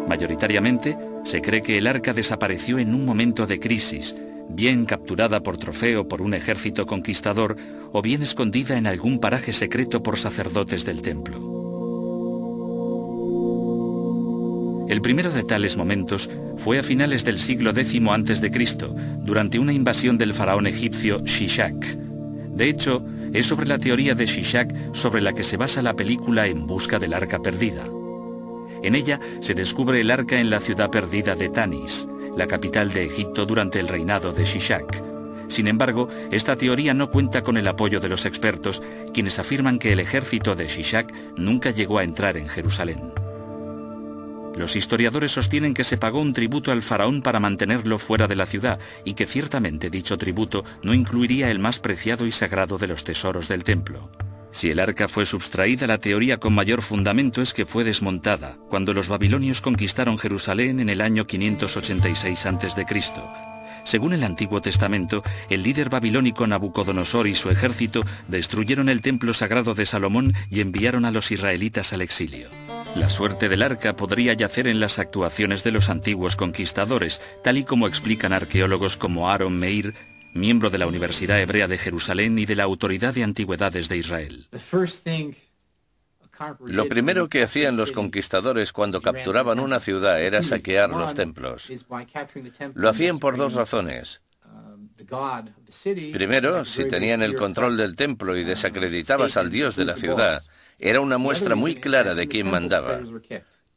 Mayoritariamente, se cree que el arca desapareció en un momento de crisis, bien capturada por trofeo por un ejército conquistador o bien escondida en algún paraje secreto por sacerdotes del templo. El primero de tales momentos fue a finales del siglo X a.C., durante una invasión del faraón egipcio Shishak. De hecho, es sobre la teoría de Shishak sobre la que se basa la película En busca del arca perdida. En ella se descubre el arca en la ciudad perdida de Tanis, la capital de Egipto durante el reinado de Shishak. Sin embargo, esta teoría no cuenta con el apoyo de los expertos, quienes afirman que el ejército de Shishak nunca llegó a entrar en Jerusalén. Los historiadores sostienen que se pagó un tributo al faraón para mantenerlo fuera de la ciudad y que ciertamente dicho tributo no incluiría el más preciado y sagrado de los tesoros del templo. Si el arca fue sustraída, la teoría con mayor fundamento es que fue desmontada cuando los babilonios conquistaron Jerusalén en el año 586 a.C. Según el Antiguo Testamento, el líder babilónico Nabucodonosor y su ejército destruyeron el templo sagrado de Salomón y enviaron a los israelitas al exilio. La suerte del arca podría yacer en las actuaciones de los antiguos conquistadores, tal y como explican arqueólogos como Aaron Meir, miembro de la Universidad Hebrea de Jerusalén y de la Autoridad de Antigüedades de Israel. Lo primero que hacían los conquistadores cuando capturaban una ciudad era saquear los templos. Lo hacían por dos razones. Primero, si tenían el control del templo y desacreditabas al dios de la ciudad, era una muestra muy clara de quién mandaba.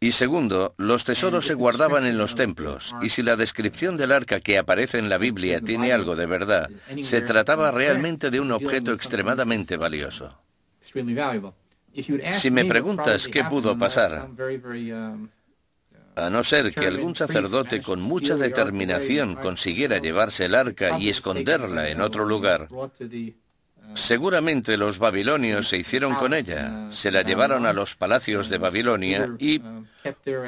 Y segundo, los tesoros se guardaban en los templos, y si la descripción del arca que aparece en la Biblia tiene algo de verdad, se trataba realmente de un objeto extremadamente valioso. Si me preguntas qué pudo pasar, a no ser que algún sacerdote con mucha determinación consiguiera llevarse el arca y esconderla en otro lugar, seguramente los babilonios se hicieron con ella, se la llevaron a los palacios de Babilonia y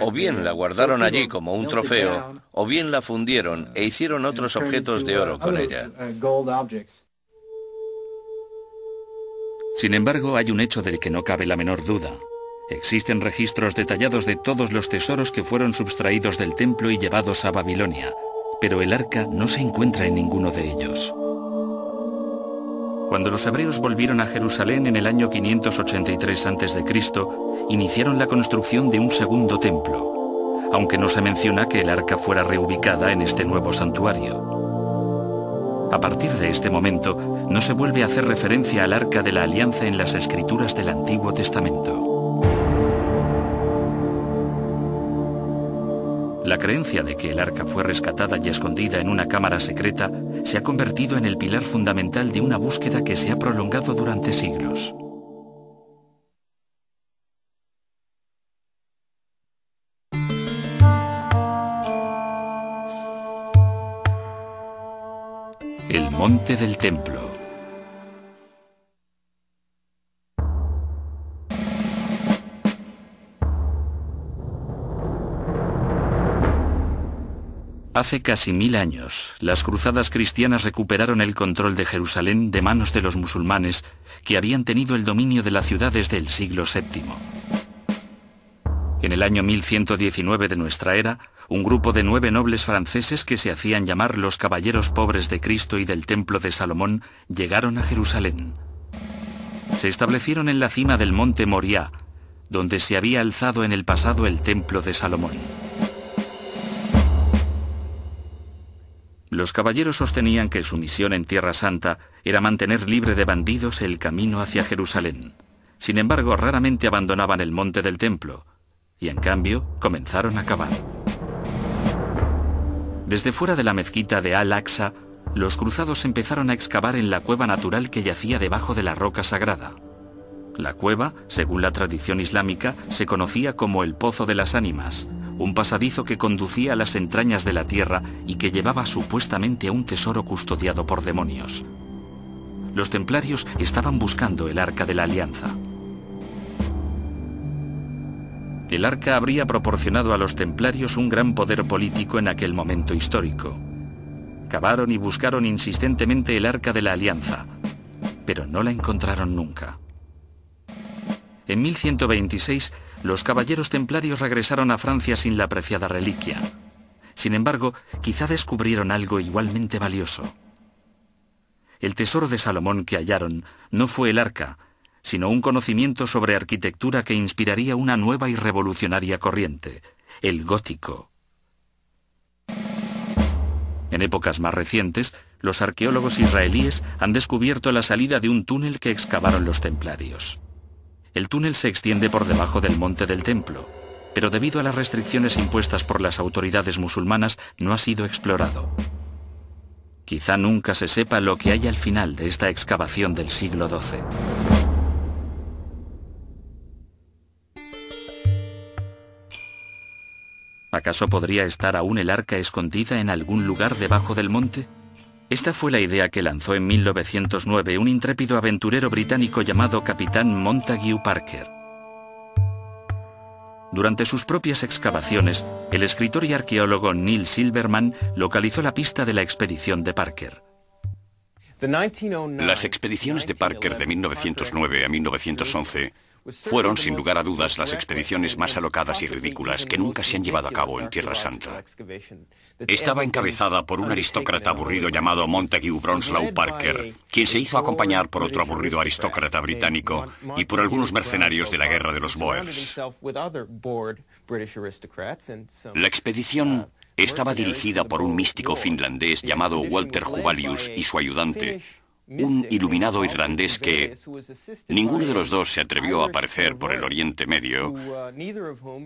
o bien la guardaron allí como un trofeo, o bien la fundieron e hicieron otros objetos de oro con ella. Sin embargo, hay un hecho del que no cabe la menor duda. Existen registros detallados de todos los tesoros que fueron sustraídos del templo y llevados a Babilonia, pero el arca no se encuentra en ninguno de ellos. Cuando los hebreos volvieron a Jerusalén en el año 583 a.C., iniciaron la construcción de un segundo templo, aunque no se menciona que el arca fuera reubicada en este nuevo santuario. A partir de este momento, no se vuelve a hacer referencia al arca de la alianza en las escrituras del Antiguo Testamento. La creencia de que el arca fue rescatada y escondida en una cámara secreta se ha convertido en el pilar fundamental de una búsqueda que se ha prolongado durante siglos. El monte del templo. Hace casi 1000 años, las cruzadas cristianas recuperaron el control de Jerusalén de manos de los musulmanes que habían tenido el dominio de la ciudad desde el siglo VII. En el año 1119 de nuestra era, un grupo de 9 nobles franceses que se hacían llamar los Caballeros Pobres de Cristo y del Templo de Salomón llegaron a Jerusalén. Se establecieron en la cima del monte Moriah, donde se había alzado en el pasado el Templo de Salomón. Los caballeros sostenían que su misión en Tierra Santa era mantener libre de bandidos el camino hacia Jerusalén. Sin embargo, raramente abandonaban el monte del templo, y en cambio comenzaron a cavar. Desde fuera de la mezquita de Al-Aqsa, los cruzados empezaron a excavar en la cueva natural que yacía debajo de la roca sagrada. La cueva, según la tradición islámica, se conocía como el Pozo de las Ánimas, un pasadizo que conducía a las entrañas de la tierra y que llevaba supuestamente a un tesoro custodiado por demonios. Los templarios estaban buscando el Arca de la Alianza. El arca habría proporcionado a los templarios un gran poder político en aquel momento histórico. Cavaron y buscaron insistentemente el Arca de la Alianza, pero no la encontraron nunca. En 1126, los caballeros templarios regresaron a Francia sin la preciada reliquia. Sin embargo, quizá descubrieron algo igualmente valioso. El tesoro de Salomón que hallaron no fue el arca, sino un conocimiento sobre arquitectura que inspiraría una nueva y revolucionaria corriente, el gótico. En épocas más recientes, los arqueólogos israelíes han descubierto la salida de un túnel que excavaron los templarios. El túnel se extiende por debajo del monte del templo, pero debido a las restricciones impuestas por las autoridades musulmanas no ha sido explorado. Quizá nunca se sepa lo que hay al final de esta excavación del siglo XII. ¿Acaso podría estar aún el arca escondida en algún lugar debajo del monte? Esta fue la idea que lanzó en 1909 un intrépido aventurero británico llamado Capitán Montague Parker. Durante sus propias excavaciones, el escritor y arqueólogo Neil Silverman localizó la pista de la expedición de Parker. Las expediciones de Parker de 1909 a 1911 fueron, sin lugar a dudas, las expediciones más alocadas y ridículas que nunca se han llevado a cabo en Tierra Santa. Estaba encabezada por un aristócrata aburrido llamado Montague Bronslow Parker, quien se hizo acompañar por otro aburrido aristócrata británico y por algunos mercenarios de la guerra de los Boers. La expedición estaba dirigida por un místico finlandés llamado Walter Huvalius y su ayudante, un iluminado irlandés que ninguno de los dos se atrevió a aparecer por el Oriente Medio.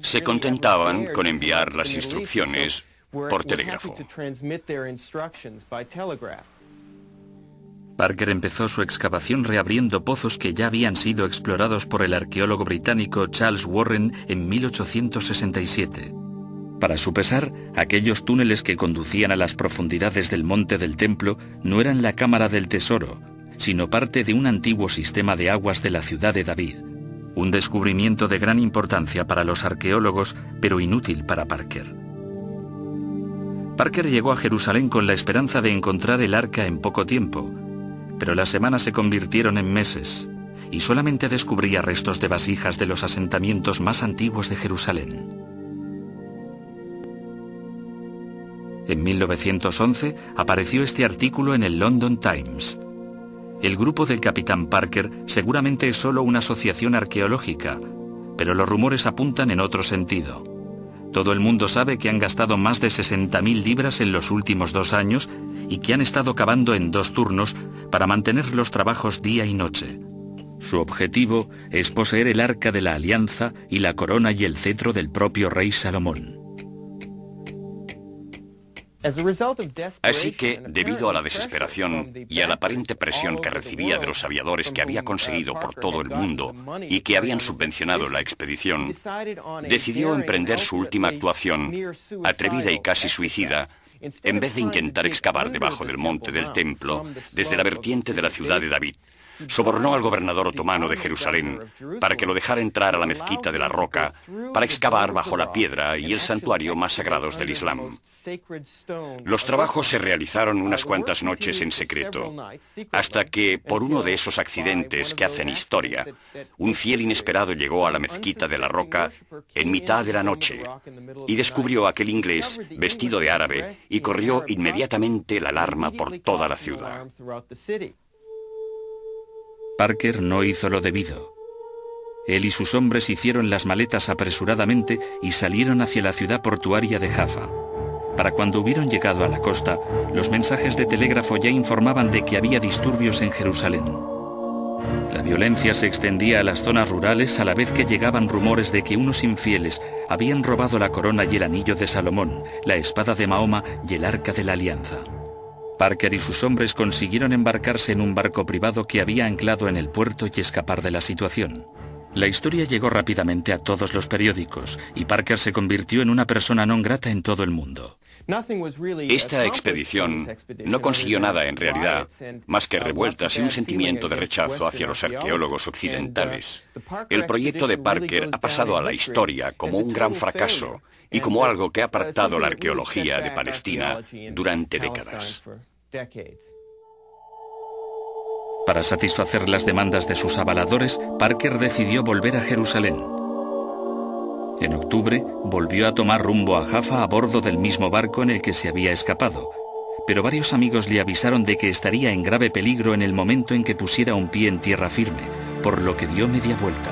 Se contentaban con enviar las instrucciones por telégrafo. Parker empezó su excavación reabriendo pozos que ya habían sido explorados por el arqueólogo británico Charles Warren en 1867. Para su pesar, aquellos túneles que conducían a las profundidades del monte del templo no eran la cámara del tesoro, sino parte de un antiguo sistema de aguas de la ciudad de David. Un descubrimiento de gran importancia para los arqueólogos, pero inútil para Parker. Parker llegó a Jerusalén con la esperanza de encontrar el arca en poco tiempo, pero las semanas se convirtieron en meses, y solamente descubría restos de vasijas de los asentamientos más antiguos de Jerusalén. En 1911 apareció este artículo en el London Times. El grupo del capitán Parker seguramente es solo una asociación arqueológica, pero los rumores apuntan en otro sentido. Todo el mundo sabe que han gastado más de 60.000 libras en los últimos 2 años y que han estado cavando en 2 turnos para mantener los trabajos día y noche. Su objetivo es poseer el arca de la alianza y la corona y el cetro del propio rey Salomón. Así que, debido a la desesperación y a la aparente presión que recibía de los aviadores que había conseguido por todo el mundo y que habían subvencionado la expedición, decidió emprender su última actuación, atrevida y casi suicida, en vez de intentar excavar debajo del monte del templo, desde la vertiente de la ciudad de David. Sobornó al gobernador otomano de Jerusalén para que lo dejara entrar a la mezquita de la Roca para excavar bajo la piedra y el santuario más sagrados del Islam. Los trabajos se realizaron unas cuantas noches en secreto, hasta que, por uno de esos accidentes que hacen historia, un fiel inesperado llegó a la mezquita de la Roca en mitad de la noche y descubrió a aquel inglés vestido de árabe y corrió inmediatamente la alarma por toda la ciudad. Parker no hizo lo debido. Él y sus hombres hicieron las maletas apresuradamente y salieron hacia la ciudad portuaria de Jaffa. Para cuando hubieron llegado a la costa, los mensajes de telégrafo ya informaban de que había disturbios en Jerusalén. La violencia se extendía a las zonas rurales a la vez que llegaban rumores de que unos infieles habían robado la corona y el anillo de Salomón, la espada de Mahoma y el arca de la alianza. Parker y sus hombres consiguieron embarcarse en un barco privado que había anclado en el puerto y escapar de la situación. La historia llegó rápidamente a todos los periódicos y Parker se convirtió en una persona non grata en todo el mundo. Esta expedición no consiguió nada en realidad, más que revueltas y un sentimiento de rechazo hacia los arqueólogos occidentales. El proyecto de Parker ha pasado a la historia como un gran fracaso y como algo que ha apartado la arqueología de Palestina durante décadas. Para satisfacer las demandas de sus avaladores, Parker decidió volver a Jerusalén. En octubre, volvió a tomar rumbo a Jaffa a bordo del mismo barco en el que se había escapado, pero varios amigos le avisaron de que estaría en grave peligro en el momento en que pusiera un pie en tierra firme, por lo que dio media vuelta.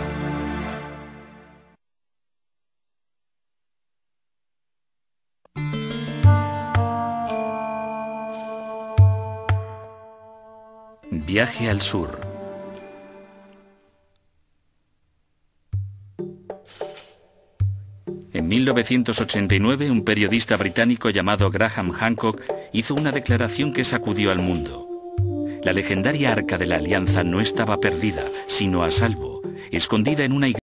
Viaje al sur. En 1989, un periodista británico llamado Graham Hancock hizo una declaración que sacudió al mundo. La legendaria Arca de la Alianza no estaba perdida, sino a salvo, escondida en una iglesia.